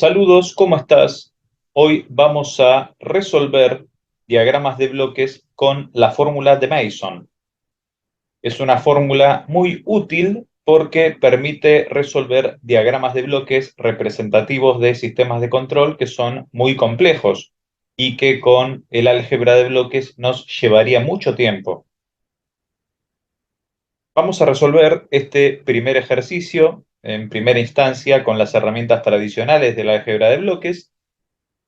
Saludos, ¿cómo estás? Hoy vamos a resolver diagramas de bloques con la fórmula de Mason. Es una fórmula muy útil porque permite resolver diagramas de bloques representativos de sistemas de control que son muy complejos y que con el álgebra de bloques nos llevaría mucho tiempo. Vamos a resolver este primer ejercicio en primera instancia con las herramientas tradicionales del álgebra de bloques.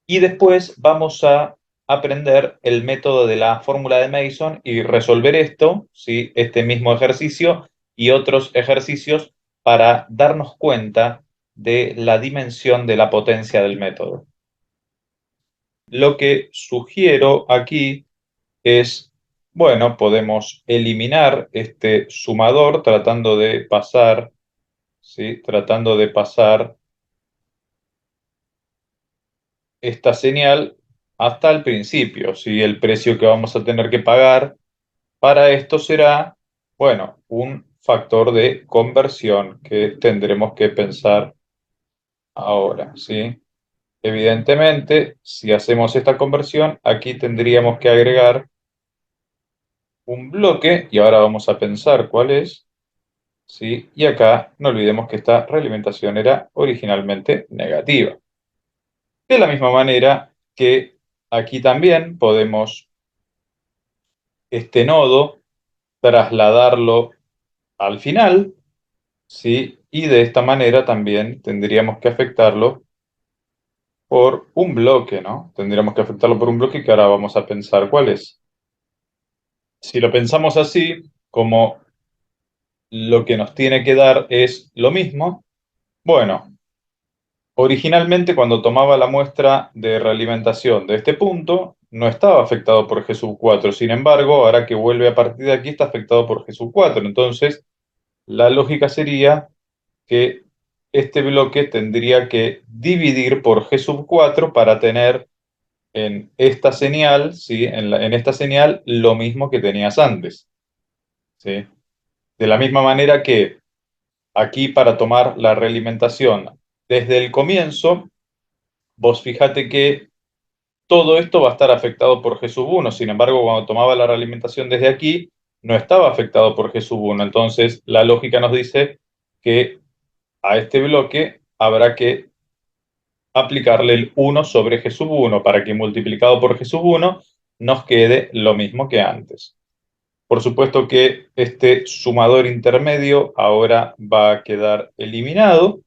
Y después vamos a aprender el método de la fórmula de Mason y resolver esto, ¿sí? Este mismo ejercicio y otros ejercicios para darnos cuenta de la dimensión de la potencia del método. Lo que sugiero aquí es, bueno, podemos eliminar este sumador tratando de pasar, ¿sí? Tratando de pasar esta señal hasta el principio, ¿sí? El precio que vamos a tener que pagar para esto será, bueno, un factor de conversión que tendremos que pensar ahora, ¿sí? Evidentemente, si hacemos esta conversión, aquí tendríamos que agregar un bloque, y ahora vamos a pensar cuál es, ¿sí? Y acá no olvidemos que esta realimentación era originalmente negativa. De la misma manera que aquí también podemos este nodo, trasladarlo al final, ¿sí? Y de esta manera también tendríamos que afectarlo por un bloque, ¿no? Tendríamos que afectarlo por un bloque que ahora vamos a pensar cuál es. Si lo pensamos así, como lo que nos tiene que dar es lo mismo, bueno, originalmente cuando tomaba la muestra de realimentación de este punto, no estaba afectado por G sub 4. Sin embargo, ahora que vuelve a partir de aquí está afectado por G sub 4. Entonces, la lógica sería que este bloque tendría que dividir por G sub 4 para tener en esta señal, ¿sí? En esta señal lo mismo que tenías antes, ¿sí? De la misma manera que aquí para tomar la realimentación desde el comienzo, vos fíjate que todo esto va a estar afectado por G sub 1. Sin embargo, cuando tomaba la realimentación desde aquí, no estaba afectado por G sub 1. Entonces, la lógica nos dice que a este bloque habrá que aplicarle el 1 sobre G sub 1 para que multiplicado por G sub 1 nos quede lo mismo que antes. Por supuesto que este sumador intermedio ahora va a quedar eliminado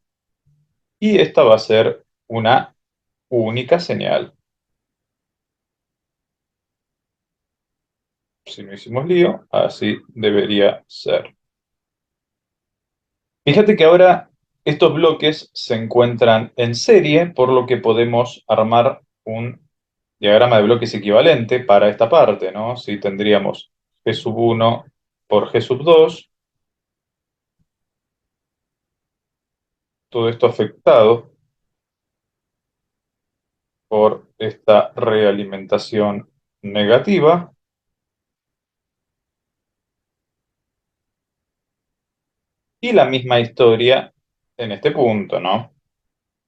y esta va a ser una única señal. Si no hicimos lío, así debería ser. Fíjate que ahora estos bloques se encuentran en serie, por lo que podemos armar un diagrama de bloques equivalente para esta parte, ¿no? Si tendríamos G sub 1 por G sub 2, todo esto afectado por esta realimentación negativa. Y la misma historia en este punto, ¿no? O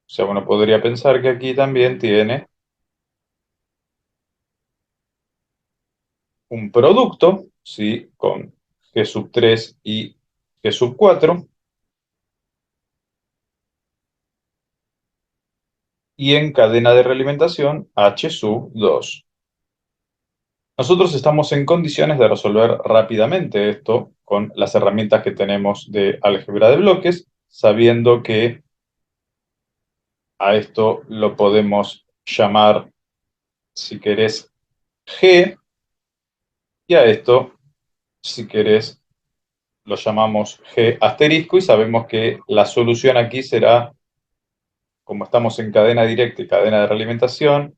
sea, uno podría pensar que aquí también tiene un producto, ¿sí? Con G sub 3 y G sub 4. Y en cadena de realimentación H sub 2. Nosotros estamos en condiciones de resolver rápidamente esto con las herramientas que tenemos de álgebra de bloques, sabiendo que a esto lo podemos llamar, si querés, G, y a esto, si querés, lo llamamos G asterisco, y sabemos que la solución aquí será, como estamos en cadena directa y cadena de realimentación,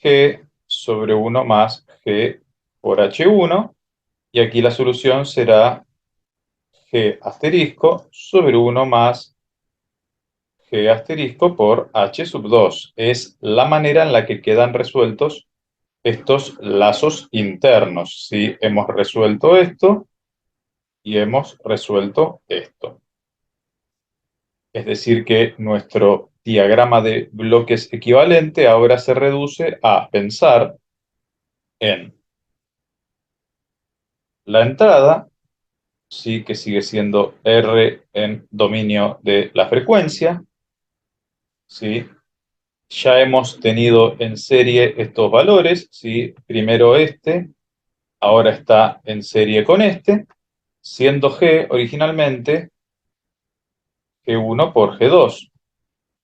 G sobre 1 más G por H1, y aquí la solución será G asterisco sobre 1 más G asterisco por H sub 2. Es la manera en la que quedan resueltos estos lazos internos. ¿Sí? Hemos resuelto esto y hemos resuelto esto. Es decir que nuestro diagrama de bloques equivalente ahora se reduce a pensar en la entrada, sí, que sigue siendo R en dominio de la frecuencia, ¿sí? Ya hemos tenido en serie estos valores, ¿sí? Primero este, ahora está en serie con este, siendo G originalmente G1 por G2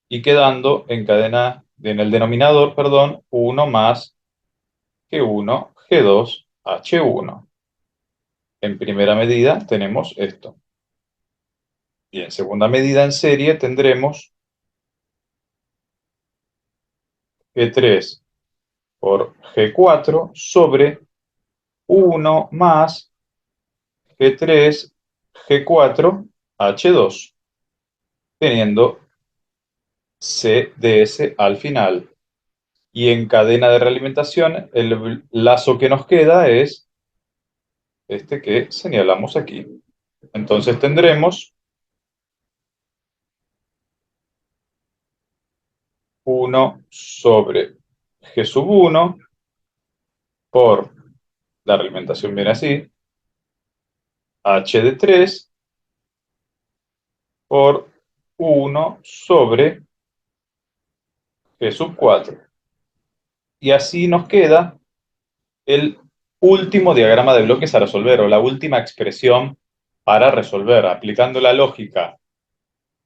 y quedando en el denominador, perdón, 1 más G1, G2, H1. En primera medida tenemos esto. Y en segunda medida en serie tendremos G3 por G4 sobre 1 más G3, G4, H2, teniendo CDS al final. Y en cadena de realimentación, el lazo que nos queda es este que señalamos aquí. Entonces tendremos 1 sobre G sub 1 por, la realimentación viene así, H de 3 por 1 sobre G sub 4. Y así nos queda el último diagrama de bloques a resolver, o la última expresión para resolver, aplicando la lógica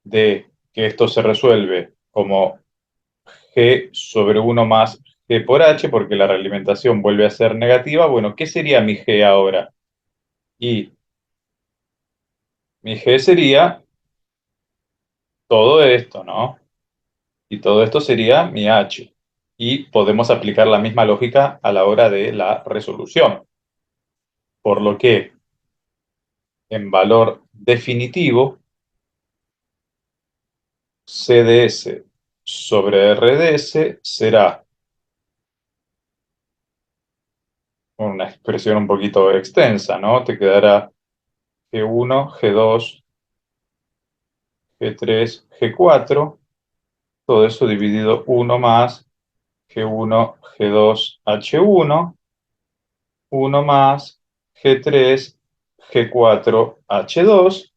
de que esto se resuelve como G sobre 1 más G por H, porque la realimentación vuelve a ser negativa. Bueno, ¿qué sería mi G ahora? Y mi G sería todo esto, ¿no? Y todo esto sería mi H. Y podemos aplicar la misma lógica a la hora de la resolución. Por lo que en valor definitivo, CDS sobre RDS será una expresión un poquito extensa, ¿no? Te quedará G1, G2, G3, G4, todo eso dividido 1 más G1, G2, H1, 1 más G3, G4, H2,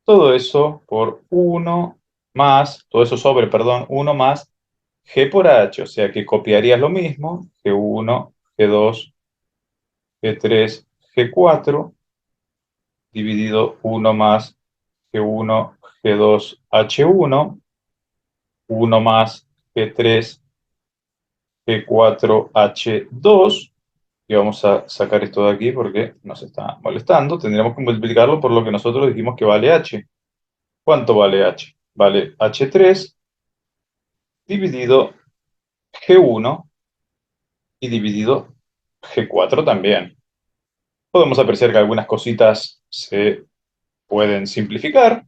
todo eso por 1 más, todo eso sobre, perdón, 1 más G por H, o sea que copiarías lo mismo, G1, G2, G3, G4, dividido 1 más G1, G2, H1, 1 más G3, G4, H2, y vamos a sacar esto de aquí porque nos está molestando. Tendríamos que multiplicarlo por lo que nosotros dijimos que vale H. ¿Cuánto vale H? Vale H3 dividido G1 y dividido G4 también. Podemos apreciar que algunas cositas se pueden simplificar.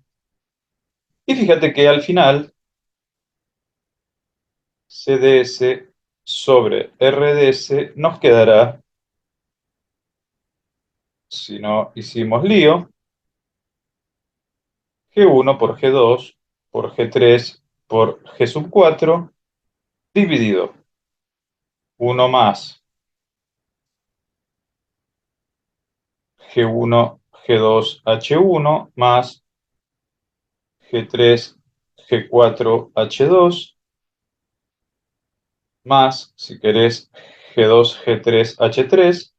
Y fíjate que al final CDS sobre RDS nos quedará, si no hicimos lío, G1 por G2 por G3 por G sub 4 dividido 1 más G1, G2, H1 más G3, G4, H2 más, si querés, G2, G3, H3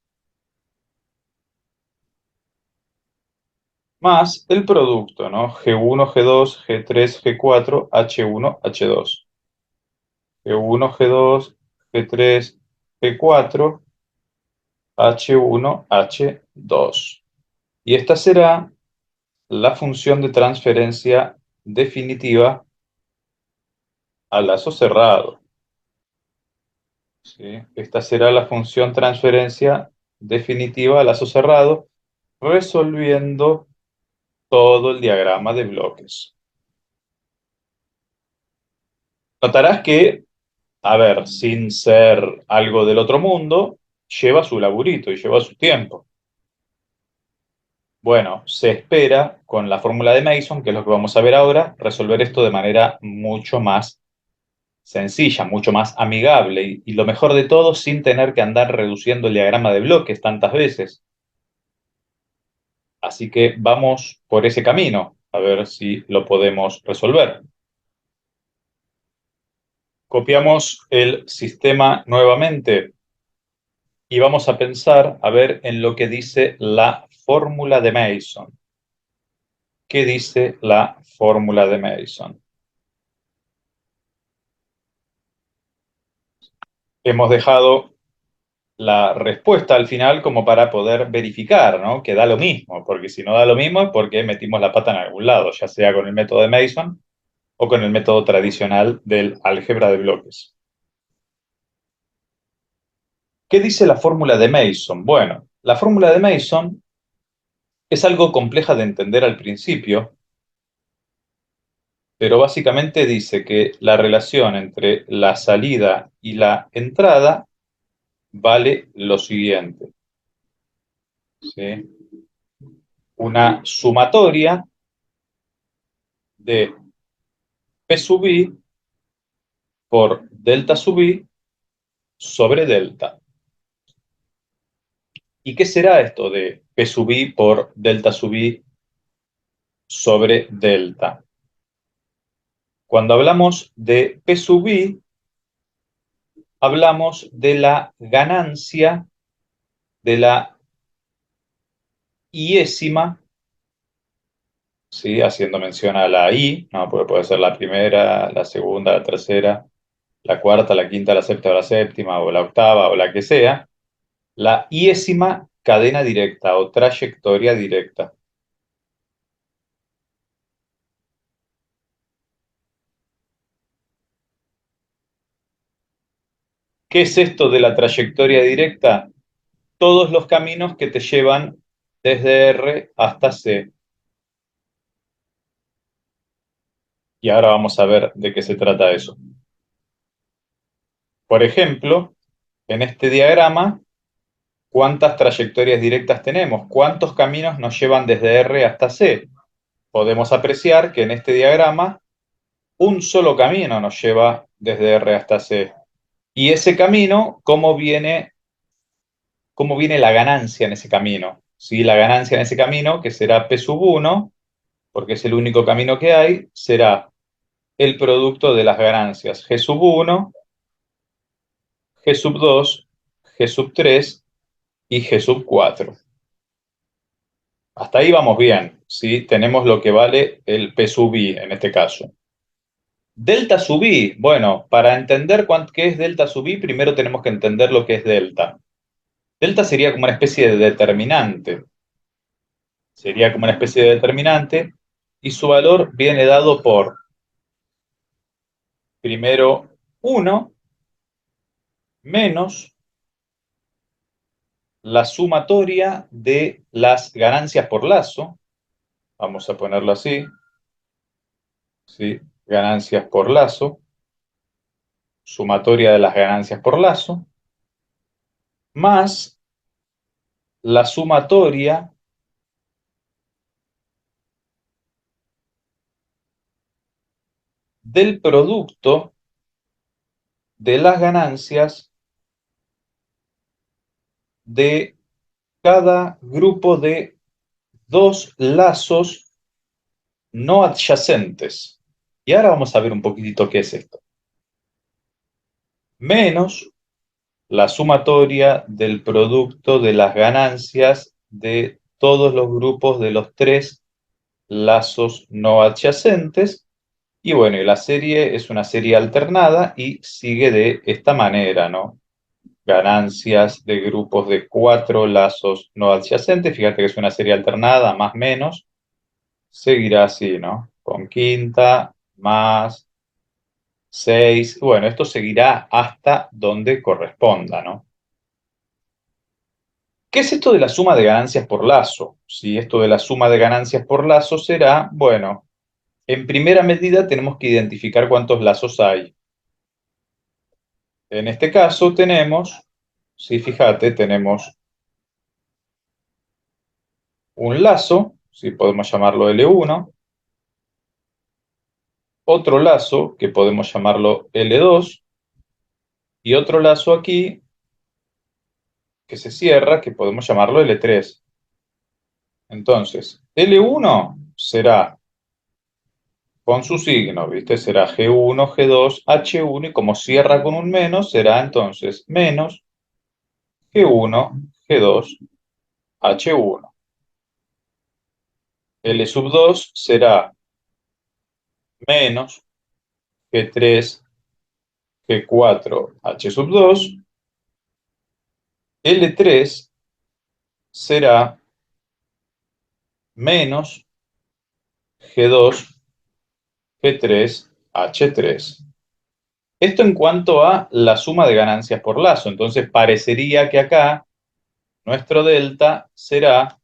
más el producto, ¿no? G1, G2, G3, G4, H1, H2. G1, G2, G3, G4, H1, H2. Y esta será la función de transferencia definitiva a lazo cerrado, ¿sí? Esta será la función transferencia definitiva a lazo cerrado, resolviendo todo el diagrama de bloques. Notarás que, a ver, sin ser algo del otro mundo, lleva su laburito y lleva su tiempo. Bueno, se espera con la fórmula de Mason, que es lo que vamos a ver ahora, resolver esto de manera mucho más sencilla, mucho más amigable y lo mejor de todo, sin tener que andar reduciendo el diagrama de bloques tantas veces. Así que vamos por ese camino, a ver si lo podemos resolver. Copiamos el sistema nuevamente y vamos a pensar, a ver, en lo que dice la fórmula de Mason. ¿Qué dice la fórmula de Mason? Hemos dejado la respuesta al final como para poder verificar, ¿no? Que da lo mismo, porque si no da lo mismo es porque metimos la pata en algún lado, ya sea con el método de Mason o con el método tradicional del álgebra de bloques. ¿Qué dice la fórmula de Mason? Bueno, la fórmula de Mason es algo compleja de entender al principio, pero básicamente dice que la relación entre la salida y la entrada vale lo siguiente, ¿sí? Una sumatoria de P sub i por delta sub i sobre delta. ¿Y qué será esto de P sub i por delta sub i sobre delta? Cuando hablamos de P sub i, hablamos de la ganancia de la iésima, ¿sí? Haciendo mención a la i, ¿no? Porque puede ser la primera, la segunda, la tercera, la cuarta, la quinta, la sexta, la séptima, o la octava, o la que sea, la iésima cadena directa o trayectoria directa. ¿Qué es esto de la trayectoria directa? Todos los caminos que te llevan desde R hasta C. Y ahora vamos a ver de qué se trata eso. Por ejemplo, en este diagrama, ¿cuántas trayectorias directas tenemos? ¿Cuántos caminos nos llevan desde R hasta C? Podemos apreciar que en este diagrama un solo camino nos lleva desde R hasta C. Y ese camino, cómo viene la ganancia en ese camino? ¿Sí? La ganancia en ese camino, que será P sub 1, porque es el único camino que hay, será el producto de las ganancias G sub 1, G sub 2, G sub 3 y G sub 4. Hasta ahí vamos bien, ¿sí? Tenemos lo que vale el P sub i en este caso. Delta sub i, bueno, para entender qué es delta sub i, primero tenemos que entender lo que es delta. Delta sería como una especie de determinante. Sería como una especie de determinante y su valor viene dado por, primero, 1 menos la sumatoria de las ganancias por lazo. Vamos a ponerlo así, ¿sí? Ganancias por lazo, sumatoria de las ganancias por lazo, más la sumatoria del producto de las ganancias de cada grupo de dos lazos no adyacentes. Y ahora vamos a ver un poquitito qué es esto. Menos la sumatoria del producto de las ganancias de todos los grupos de los tres lazos no adyacentes. Y bueno, y la serie es una serie alternada y sigue de esta manera, ¿no? Ganancias de grupos de 4 lazos no adyacentes. Fíjate que es una serie alternada, más menos. Seguirá así, ¿no? Con quinta, más 6. Bueno, esto seguirá hasta donde corresponda, ¿no? ¿Qué es esto de la suma de ganancias por lazo? Si esto de la suma de ganancias por lazo será, bueno, en primera medida tenemos que identificar cuántos lazos hay. En este caso tenemos, si fíjate, tenemos un lazo, ¿sí? Podemos llamarlo L1, otro lazo que podemos llamarlo L2 y otro lazo aquí que se cierra que podemos llamarlo L3. Entonces, L1 será con su signo, ¿viste? Será G1, G2, H1 y como cierra con un menos, será entonces menos G1, G2, H1. L sub 2 será menos G3, G4, H sub 2. L3 será menos G2, G3, H3. Esto en cuanto a la suma de ganancias por lazo. Entonces parecería que acá nuestro delta será,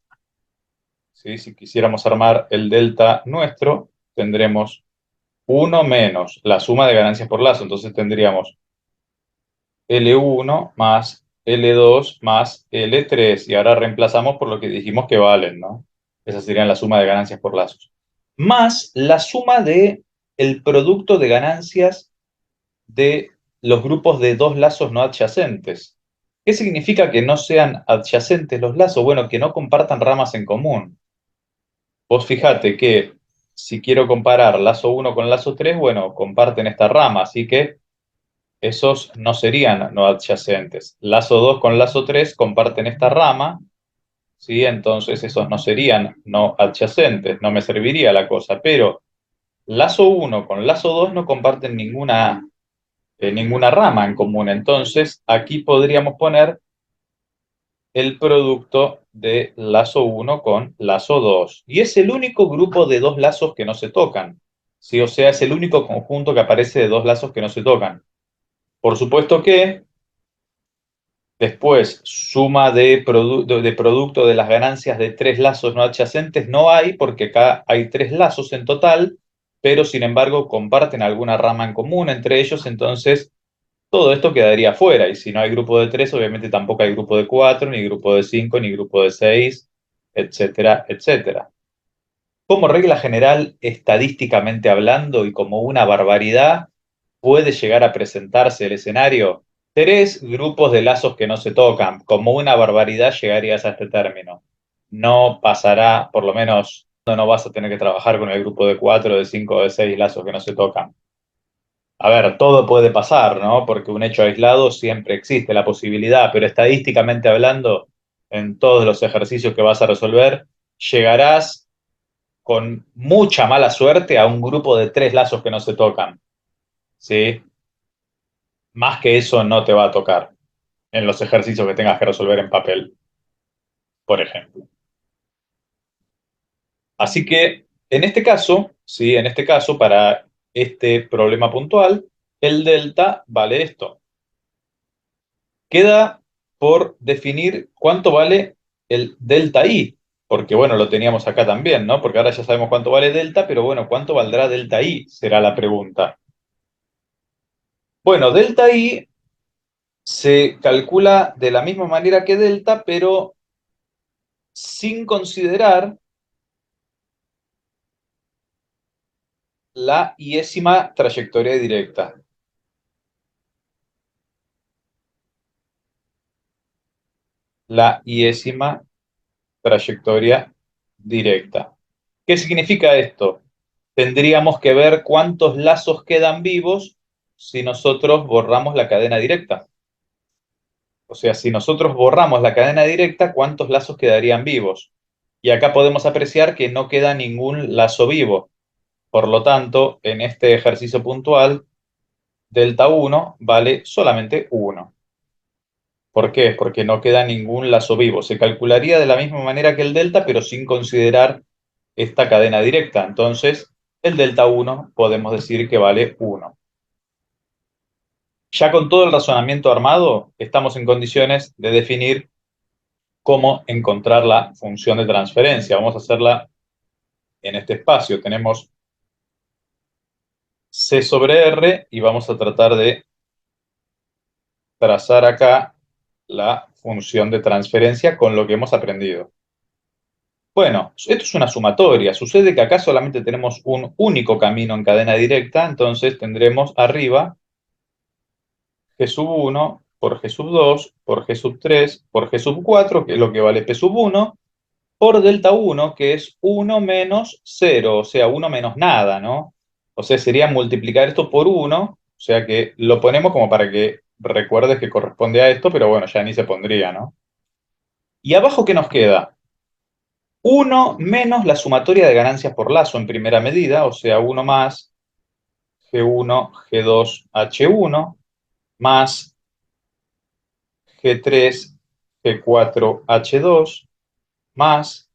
¿sí? Si quisiéramos armar el delta nuestro, tendremos 1 menos la suma de ganancias por lazo. Entonces tendríamos L1 más L2 más L3. Y ahora reemplazamos por lo que dijimos que valen, ¿no? Esa sería la suma de ganancias por lazos. Más la suma de el producto de ganancias de los grupos de dos lazos no adyacentes. ¿Qué significa que no sean adyacentes los lazos? Bueno, que no compartan ramas en común. Vos fijate que si quiero comparar lazo 1 con lazo 3, bueno, comparten esta rama, así que esos no serían no adyacentes. Lazo 2 con lazo 3 comparten esta rama, ¿sí? Entonces esos no serían no adyacentes, no me serviría la cosa, pero lazo 1 con lazo 2 no comparten ninguna rama en común. Entonces, aquí podríamos poner el producto de lazo 1 con lazo 2. Y es el único grupo de dos lazos que no se tocan. ¿Sí? O sea, es el único conjunto que aparece de dos lazos que no se tocan. Por supuesto que después, suma de producto de las ganancias de tres lazos no adyacentes no hay, porque acá hay tres lazos en total, pero sin embargo comparten alguna rama en común entre ellos, entonces todo esto quedaría fuera. Y si no hay grupo de 3, obviamente tampoco hay grupo de 4, ni grupo de 5, ni grupo de 6, etcétera, etcétera. Como regla general, estadísticamente hablando y como una barbaridad, puede llegar a presentarse el escenario tres grupos de lazos que no se tocan. Como una barbaridad llegarías a este término. No pasará, por lo menos no vas a tener que trabajar con el grupo de 4, de 5, de 6 lazos que no se tocan. A ver, todo puede pasar, ¿no? Porque un hecho aislado siempre existe la posibilidad, pero estadísticamente hablando, en todos los ejercicios que vas a resolver, llegarás con mucha mala suerte a un grupo de tres lazos que no se tocan, ¿sí? Más que eso no te va a tocar en los ejercicios que tengas que resolver en papel, por ejemplo. Así que en este caso, ¿sí? En este caso, para este problema puntual, el delta vale esto. Queda por definir cuánto vale el delta I, porque bueno, lo teníamos acá también, ¿no? Porque ahora ya sabemos cuánto vale delta, pero bueno, ¿cuánto valdrá delta I? Será la pregunta. Bueno, delta I se calcula de la misma manera que delta, pero sin considerar la iésima trayectoria directa. La iésima trayectoria directa. ¿Qué significa esto? Tendríamos que ver cuántos lazos quedan vivos si nosotros borramos la cadena directa. O sea, si nosotros borramos la cadena directa, ¿cuántos lazos quedarían vivos? Y acá podemos apreciar que no queda ningún lazo vivo. Por lo tanto, en este ejercicio puntual, delta 1 vale solamente 1. ¿Por qué? Porque no queda ningún lazo vivo. Se calcularía de la misma manera que el delta, pero sin considerar esta cadena directa. Entonces, el delta 1 podemos decir que vale 1. Ya con todo el razonamiento armado, estamos en condiciones de definir cómo encontrar la función de transferencia. Vamos a hacerla en este espacio. Tenemos C sobre R y vamos a tratar de trazar acá la función de transferencia con lo que hemos aprendido. Bueno, esto es una sumatoria. Sucede que acá solamente tenemos un único camino en cadena directa, entonces tendremos arriba G sub 1 por G sub 2 por G sub 3 por G sub 4, que es lo que vale P sub 1, por delta 1, que es 1 menos 0, o sea, 1 menos nada, ¿no? O sea, sería multiplicar esto por 1, o sea que lo ponemos como para que recuerdes que corresponde a esto, pero bueno, ya ni se pondría, ¿no? ¿Y abajo qué nos queda? 1 menos la sumatoria de ganancias por lazo en primera medida, o sea, 1 más G1, G2, H1, más G3, G4, H2, más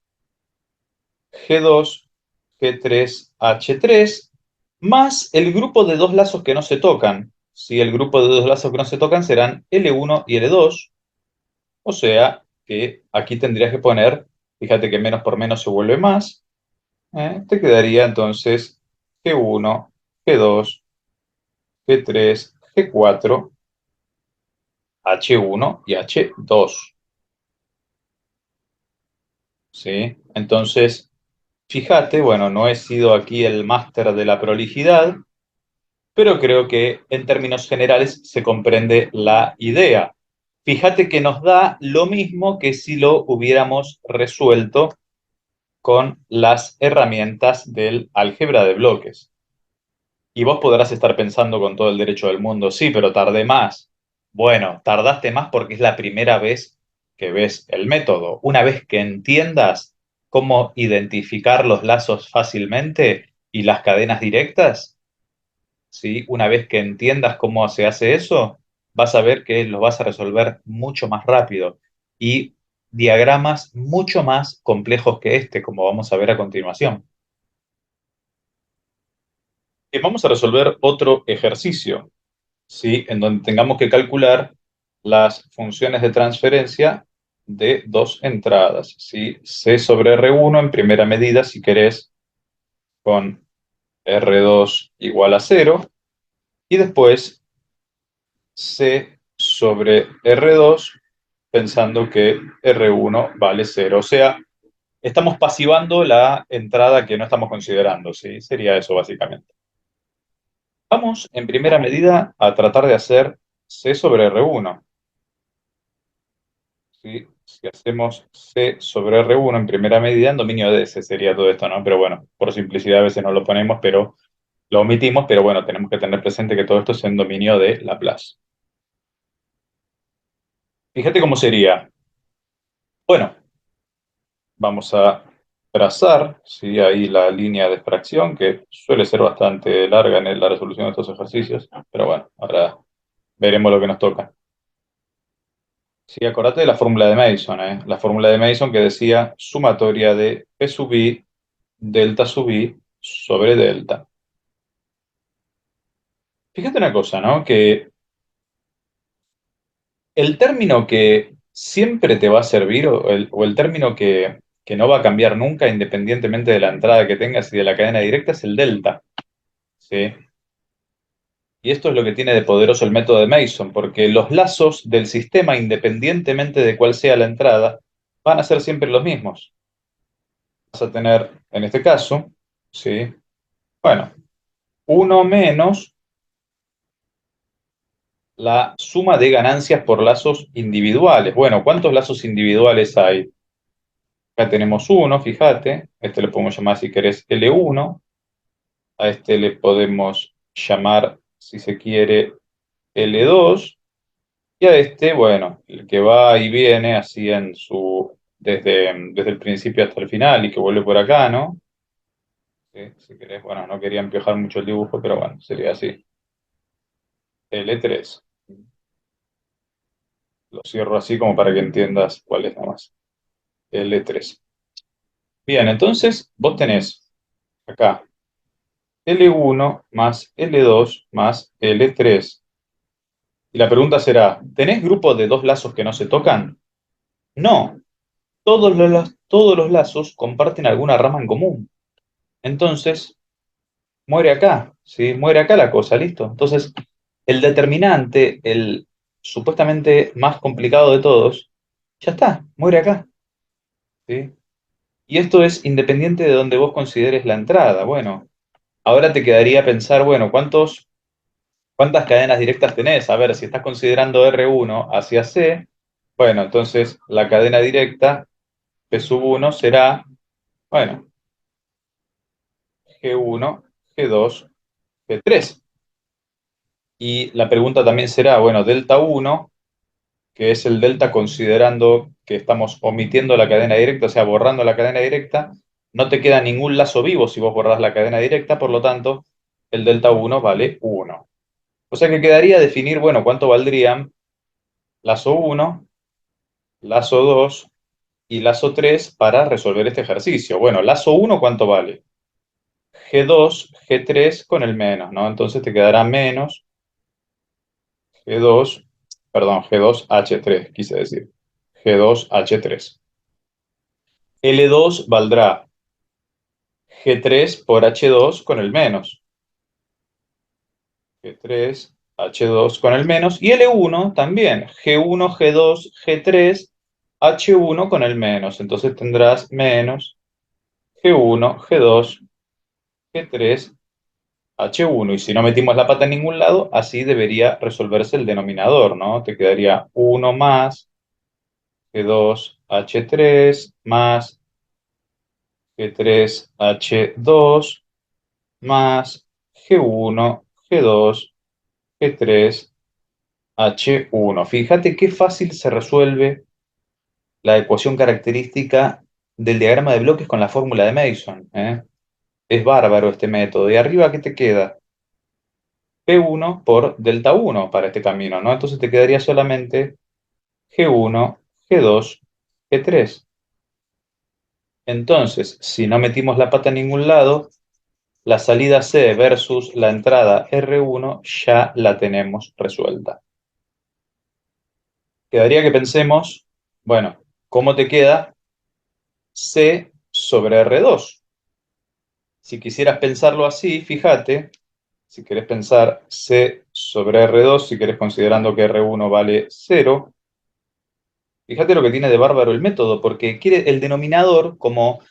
G2, G3, H3, más el grupo de dos lazos que no se tocan. Si el grupo de dos lazos que no se tocan serán L1 y L2, o sea que aquí tendrías que poner, fíjate que menos por menos se vuelve más, te quedaría entonces G1, G2, G3, G4, H1 y H2. ¿Sí? Entonces, fíjate, bueno, no he sido aquí el máster de la prolijidad, pero creo que en términos generales se comprende la idea. Fíjate que nos da lo mismo que si lo hubiéramos resuelto con las herramientas del álgebra de bloques. Y vos podrás estar pensando con todo el derecho del mundo, sí, pero tardé más. Bueno, tardaste más porque es la primera vez que ves el método. Una vez que entiendas cómo identificar los lazos fácilmente y las cadenas directas, ¿sí? Una vez que entiendas cómo se hace eso, vas a ver que lo vas a resolver mucho más rápido y diagramas mucho más complejos que este, como vamos a ver a continuación. Y vamos a resolver otro ejercicio, ¿sí? En donde tengamos que calcular las funciones de transferencia de dos entradas, ¿sí? C sobre R1 en primera medida, si querés, con R2 igual a 0, y después C sobre R2 pensando que R1 vale 0. O sea, estamos pasivando la entrada que no estamos considerando, ¿sí? Sería eso básicamente. Vamos, en primera medida, a tratar de hacer C sobre R1. ¿Sí? Si hacemos C sobre R1 en primera medida, en dominio de S sería todo esto, ¿no? Pero bueno, por simplicidad a veces no lo ponemos, pero lo omitimos, pero bueno, tenemos que tener presente que todo esto es en dominio de Laplace. Fíjate cómo sería. Bueno, vamos a trazar, ¿sí? Ahí la línea de fracción, que suele ser bastante larga en la resolución de estos ejercicios, pero bueno, ahora veremos lo que nos toca. Sí, acordate de la fórmula de Mason, ¿eh? La fórmula de Mason que decía sumatoria de P sub I, delta sub I sobre delta. Fíjate una cosa, ¿no? Que el término que siempre te va a servir o el término que no va a cambiar nunca independientemente de la entrada que tengas y de la cadena directa es el delta, ¿sí? Y esto es lo que tiene de poderoso el método de Mason, porque los lazos del sistema, independientemente de cuál sea la entrada, van a ser siempre los mismos. Vas a tener, en este caso, ¿sí? Bueno, uno menos la suma de ganancias por lazos individuales. Bueno, ¿cuántos lazos individuales hay? Acá tenemos uno, fíjate. Este le podemos llamar, si querés, L1. A este le podemos llamar, si se quiere, L2. Y a este, bueno, el que va y viene así desde el principio hasta el final y que vuelve por acá, ¿no? Sí, si querés, bueno, no quería empeojar mucho el dibujo, pero bueno, sería así. L3. Lo cierro así como para que entiendas cuál es nomás. L3. Bien, entonces vos tenés acá L1 más L2 más L3. Y la pregunta será, ¿tenés grupo de dos lazos que no se tocan? No, todos los lazos comparten alguna rama en común. Entonces, muere acá, ¿sí? Muere acá la cosa, ¿listo? Entonces, el determinante, el supuestamente más complicado de todos, ya está, muere acá, ¿sí? Y esto es independiente de donde vos consideres la entrada. Bueno, ahora te quedaría pensar, bueno, ¿cuántas cadenas directas tenés? A ver, si estás considerando R1 hacia C, bueno, entonces la cadena directa P sub 1 será, bueno, G1, G2, G3. Y la pregunta también será, bueno, delta 1, que es el delta considerando que estamos omitiendo la cadena directa, o sea, borrando la cadena directa, no te queda ningún lazo vivo si vos borrás la cadena directa, por lo tanto, el delta 1 vale 1. O sea que quedaría definir, bueno, cuánto valdrían lazo 1, lazo 2 y lazo 3 para resolver este ejercicio. Bueno, lazo 1, ¿cuánto vale? G2, G3 con el menos, ¿no? Entonces te quedará menos G2, perdón, G2H3, quise decir. G2H3. L2 valdrá G3 por H2 con el menos. G3, H2 con el menos. Y L1 también. G1, G2, G3, H1 con el menos. Entonces tendrás menos G1, G2, G3, H1. Y si no metimos la pata en ningún lado, así debería resolverse el denominador, ¿no? Te quedaría 1 más G2H3 más G3H2 más G1, G2, G3, H1. Fíjate qué fácil se resuelve la ecuación característica del diagrama de bloques con la fórmula de Mason, ¿eh? Es bárbaro este método. ¿Y arriba qué te queda? P1 por delta 1 para este camino, ¿no? Entonces te quedaría solamente G1, G2, G3. Entonces, si no metimos la pata en ningún lado, la salida C versus la entrada R1 ya la tenemos resuelta. Quedaría que pensemos, bueno, ¿cómo te queda C sobre R2? Si quisieras pensarlo así, fíjate, si querés pensar C sobre R2, si querés considerando que R1 vale 0, fíjate lo que tiene de bárbaro el método, porque quiere el denominador como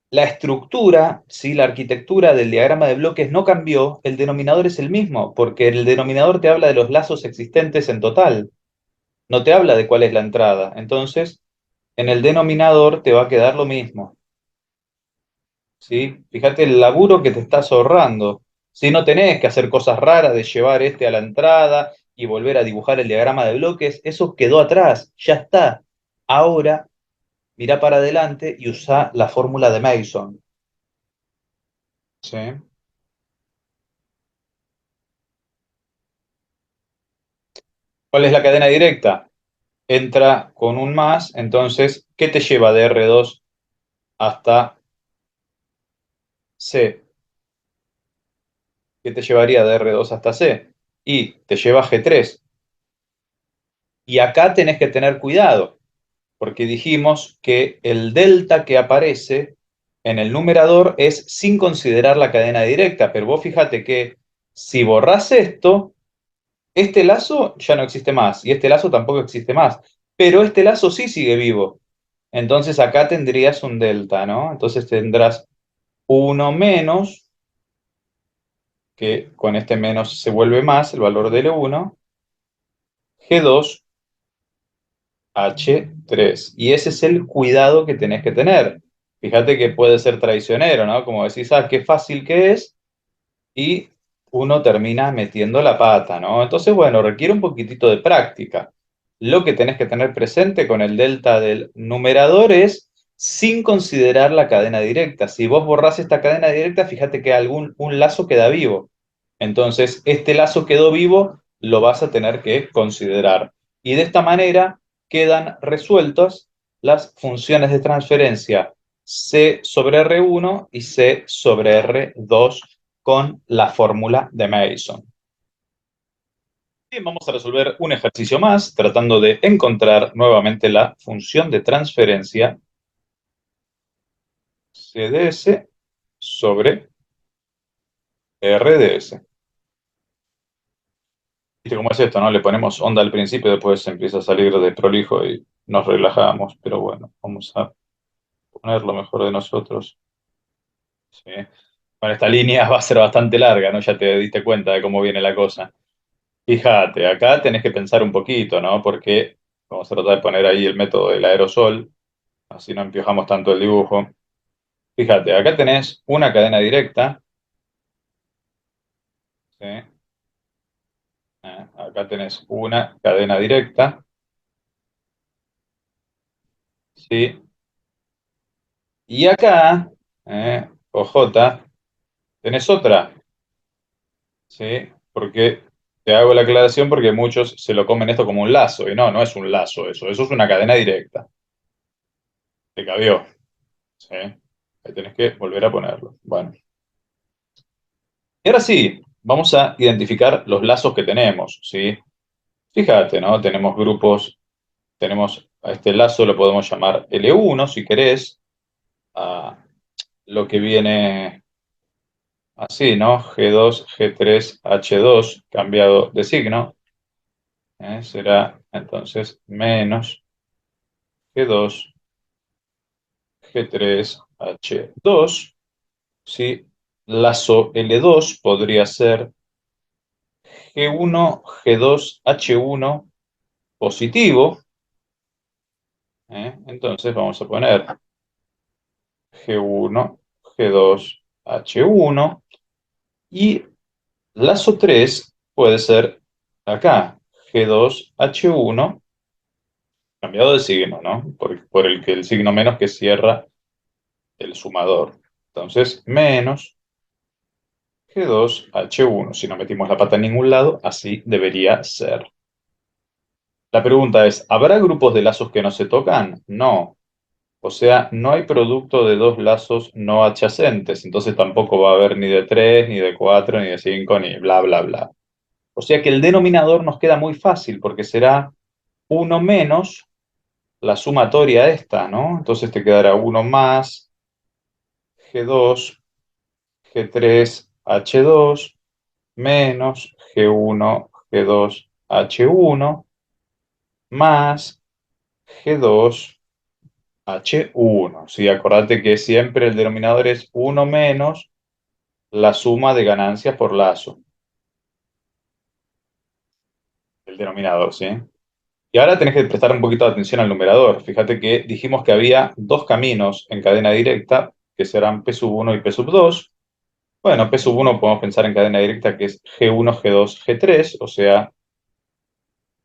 la estructura, ¿sí? La arquitectura del diagrama de bloques no cambió, el denominador es el mismo, porque el denominador te habla de los lazos existentes en total, no te habla de cuál es la entrada. Entonces, en el denominador te va a quedar lo mismo, ¿sí? Fíjate el laburo que te estás ahorrando. Si no tenés que hacer cosas raras de llevar este a la entrada y volver a dibujar el diagrama de bloques, eso quedó atrás, ya está. Ahora, mira para adelante y usa la fórmula de Mason, ¿sí? ¿Cuál es la cadena directa? Entra con un más, entonces, ¿qué te lleva de R2 hasta C? ¿Qué te llevaría de R2 hasta C? Y te lleva G3. Y acá tenés que tener cuidado, porque dijimos que el delta que aparece en el numerador es sin considerar la cadena directa, pero vos fíjate que si borrás esto, este lazo ya no existe más y este lazo tampoco existe más, pero este lazo sí sigue vivo. Entonces acá tendrías un delta, ¿no? Entonces tendrás 1 menos, que con este menos se vuelve más, el valor de L1, G2, H3. Y ese es el cuidado que tenés que tener. Fíjate que puede ser traicionero, ¿no? Como decís, ah, qué fácil que es, y uno termina metiendo la pata, ¿no? Entonces, bueno, requiere un poquitito de práctica. Lo que tenés que tener presente con el delta del numerador es sin considerar la cadena directa. Si vos borrás esta cadena directa, fíjate que un lazo queda vivo. Entonces, este lazo quedó vivo, lo vas a tener que considerar. Y de esta manera quedan resueltas las funciones de transferencia C sobre R1 y C sobre R2 con la fórmula de Mason. Bien, vamos a resolver un ejercicio más tratando de encontrar nuevamente la función de transferencia CDS sobre RDS. ¿Viste cómo es esto, no? Le ponemos onda al principio, después empieza a salir de prolijo y nos relajamos, pero bueno, vamos a poner lo mejor de nosotros. ¿Sí? Bueno, esta línea va a ser bastante larga, ¿no? Ya te diste cuenta de cómo viene la cosa. Fíjate, acá tenés que pensar un poquito, ¿no? Porque vamos a tratar de poner ahí el método del aerosol, así no empiojamos tanto el dibujo. Fíjate, acá tenés una cadena directa, ¿sí? Acá tenés una cadena directa, ¿sí? Y acá, OJ, tenés otra, ¿sí? Porque te hago la aclaración porque muchos se lo comen esto como un lazo, y no, no es un lazo eso es una cadena directa. Te cabió, ¿sí? Ahí tenés que volver a ponerlo. Bueno, y ahora sí, vamos a identificar los lazos que tenemos, ¿sí? Fíjate, ¿no? Tenemos grupos, tenemos a este lazo lo podemos llamar L1 si querés, a lo que viene así, ¿no? G2, G3, H2, cambiado de signo, será entonces menos G2, G3, H2, ¿sí? Lazo L2 podría ser G1, G2, H1 positivo, entonces vamos a poner G1, G2, H1 y lazo 3 puede ser acá, G2, H1 cambiado de signo, ¿no? Por el que el signo menos que cierra el sumador. Entonces, menos G2H1. Si no metimos la pata en ningún lado, así debería ser. La pregunta es, ¿habrá grupos de lazos que no se tocan? No. O sea, no hay producto de dos lazos no adyacentes, entonces tampoco va a haber ni de 3, ni de 4, ni de 5, ni bla, bla, bla. O sea que el denominador nos queda muy fácil porque será uno menos la sumatoria esta, ¿no? Entonces te quedará uno más G2, G3, H2, menos G1, G2, H1, más G2, H1. Sí, acordate que siempre el denominador es uno menos la suma de ganancias por lazo. El denominador, ¿sí? Y ahora tenés que prestar un poquito de atención al numerador. Fíjate que dijimos que había dos caminos en cadena directa, que serán P sub 1 y P sub 2. Bueno, P sub 1 podemos pensar en cadena directa que es G1, G2, G3, o sea,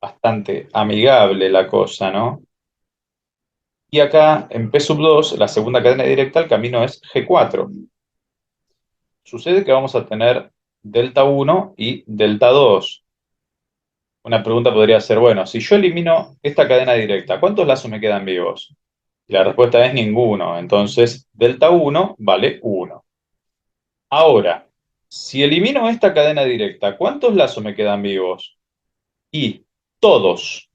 bastante amigable la cosa, ¿no? Y acá en P sub 2, la segunda cadena directa, el camino es G4. Sucede que vamos a tener delta 1 y delta 2. Una pregunta podría ser, bueno, si yo elimino esta cadena directa, ¿cuántos lazos me quedan vivos? Y la respuesta es ninguno. Entonces, delta 1 vale 1. Ahora, si elimino esta cadena directa, ¿cuántos lazos me quedan vivos? Y todos.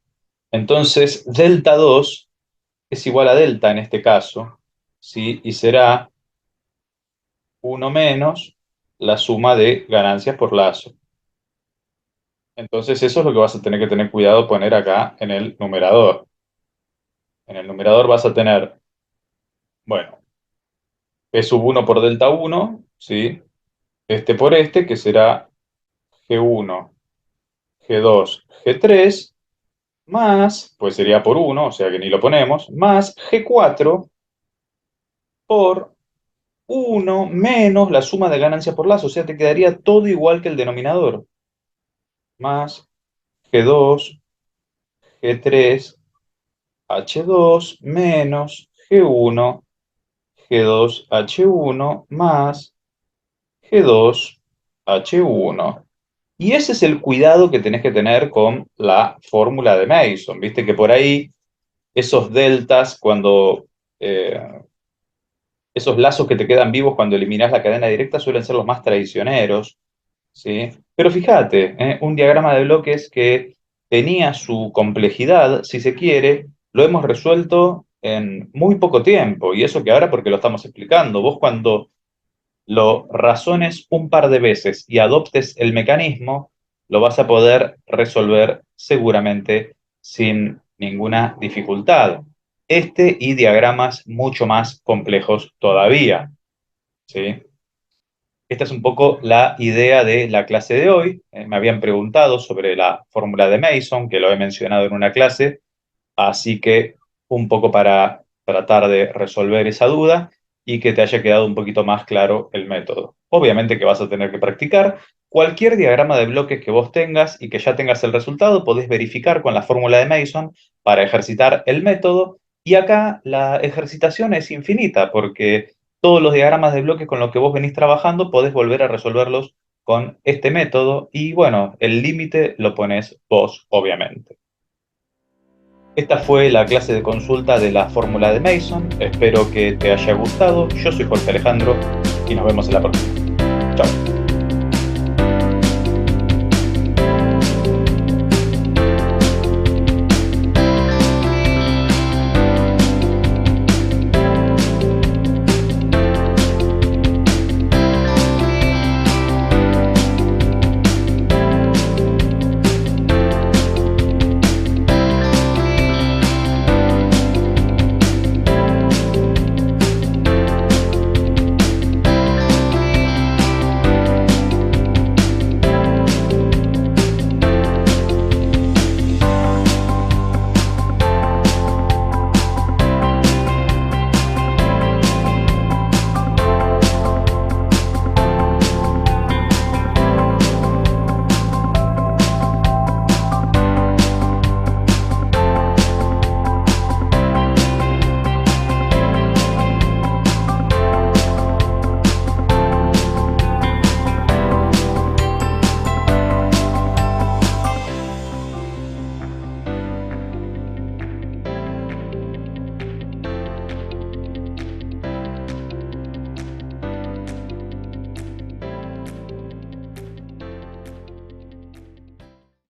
Entonces, delta 2 es igual a delta en este caso, ¿sí? Y será uno menos la suma de ganancias por lazo. Entonces, eso es lo que vas a tener que tener cuidado poner acá en el numerador. En el numerador vas a tener, bueno, P sub 1 por delta 1, ¿sí? Este por este, que será G1, G2, G3, más, pues sería por 1, o sea que ni lo ponemos, más G4 por 1 menos la suma de ganancias por lazo, o sea, te quedaría todo igual que el denominador, más G2, G3, H2, menos G1, G2, H1, más G2, H1. Y ese es el cuidado que tenés que tener con la fórmula de Mason. Viste que por ahí esos deltas, cuando esos lazos que te quedan vivos cuando eliminás la cadena directa suelen ser los más traicioneros, ¿sí? Pero fíjate, un diagrama de bloques que tenía su complejidad, si se quiere, lo hemos resuelto en muy poco tiempo. Y eso que ahora porque lo estamos explicando. Vos cuando lo razones un par de veces y adoptes el mecanismo, lo vas a poder resolver seguramente sin ninguna dificultad. y diagramas mucho más complejos todavía, ¿sí? Esta es un poco la idea de la clase de hoy. Me habían preguntado sobre la fórmula de Mason, que lo he mencionado en una clase, así que un poco para tratar de resolver esa duda y que te haya quedado un poquito más claro el método. Obviamente que vas a tener que practicar. Cualquier diagrama de bloques que vos tengas y que ya tengas el resultado, podés verificar con la fórmula de Mason para ejercitar el método. Y acá la ejercitación es infinita porque todos los diagramas de bloques con los que vos venís trabajando podés volver a resolverlos con este método y bueno, el límite lo pones vos, obviamente. Esta fue la clase de consulta de la fórmula de Mason. Espero que te haya gustado. Yo soy Jorge Alejandro y nos vemos en la próxima. Chao.